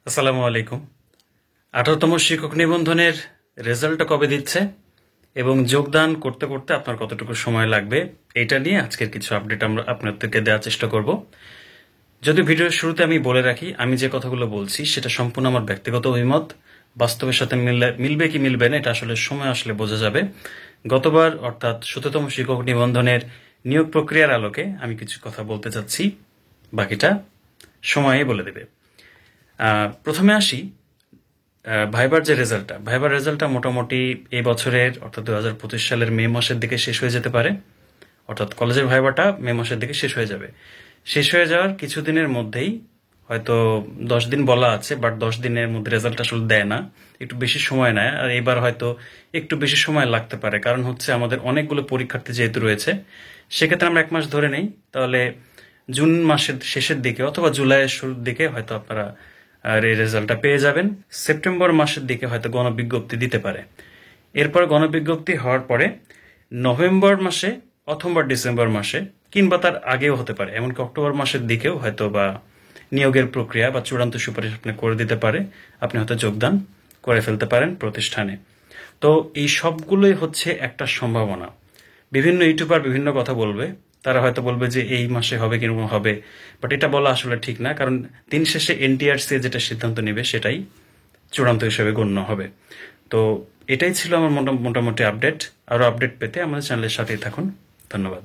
আসসালামু আলাইকুম। 18তম শিক্ষক নিবন্ধনের রেজাল্টটা কবে দিচ্ছে এবং যোগদান করতে করতে আপনার কতটুকু সময় লাগবে, এটা নিয়ে আজকের কিছু আপডেট আমরা আপনাদেরকে দেওয়ার চেষ্টা করব। যদি ভিডিওর শুরুতে আমি বলে রাখি, আমি যে কথাগুলো বলছি সেটা সম্পূর্ণ আমার ব্যক্তিগত অভিমত। বাস্তবের সাথে মিলবে কি মিলবে না এটা আসলে সময় আসলে বোঝা যাবে। গতবার অর্থাৎ 17তম শিক্ষক নিবন্ধনের নিয়োগ প্রক্রিয়ার আলোকে আমি কিছু কথা বলতে চাচ্ছি, বাকিটা সময়ে বলে দেবে। প্রথমে আসি ভাইবার রেজাল্টটা মোটামুটি এই বছরের অর্থাৎ 2025 সালের মে মাসের দিকে শেষ হয়ে যেতে পারে। অর্থাৎ কলেজের ভাইবাটা মে মাসের দিকে শেষ হয়ে যাবে। শেষ হয়ে যাওয়ার কিছুদিনের মধ্যেই, হয়তো 10 দিন বলা আছে, বাট 10 দিনের মধ্যে রেজাল্ট আসলে দেয় না, একটু বেশি সময় নেয়। আর এবার হয়তো একটু বেশি সময় লাগতে পারে, কারণ হচ্ছে আমাদের অনেকগুলো পরীক্ষার্থী যেহেতু রয়েছে, সেক্ষেত্রে আমরা 1 মাস ধরে নেই, তাহলে জুন মাসের শেষের দিকে অথবা জুলাইয়ের শুরুর দিকে হয়তো আপনারা এই রেজাল্টটা পেয়ে যাবেন। সেপ্টেম্বর মাসের দিকে হয়তো গণবিজ্ঞপ্তি দিতে পারে। এরপর গণবিজ্ঞপ্তি হওয়ার পরে নভেম্বর মাসে অথবা ডিসেম্বর মাসে কিংবা তার আগেও হতে পারে, এমনকি অক্টোবর মাসের দিকেও হয়তো বা নিয়োগের প্রক্রিয়া বা চূড়ান্ত সুপারিশ আপনি করে দিতে পারে, আপনি হয়তো যোগদান করে ফেলতে পারেন প্রতিষ্ঠানে। তো এই সবগুলোই হচ্ছে একটা সম্ভাবনা। বিভিন্ন ইউটিউবার বিভিন্ন কথা বলবে, তারা হয়তো বলবে যে এই মাসে হবে কিরকম হবে, বাট এটা বলা আসলে ঠিক না, কারণ দিন শেষে এনটিআরসি যেটা সিদ্ধান্ত নেবে সেটাই চূড়ান্ত হিসেবে গণ্য হবে। তো এটাই ছিল আমার মোটামুটি আপডেট। আরো আপডেট পেতে আমাদের চ্যানেলের সাথেই থাকুন। ধন্যবাদ।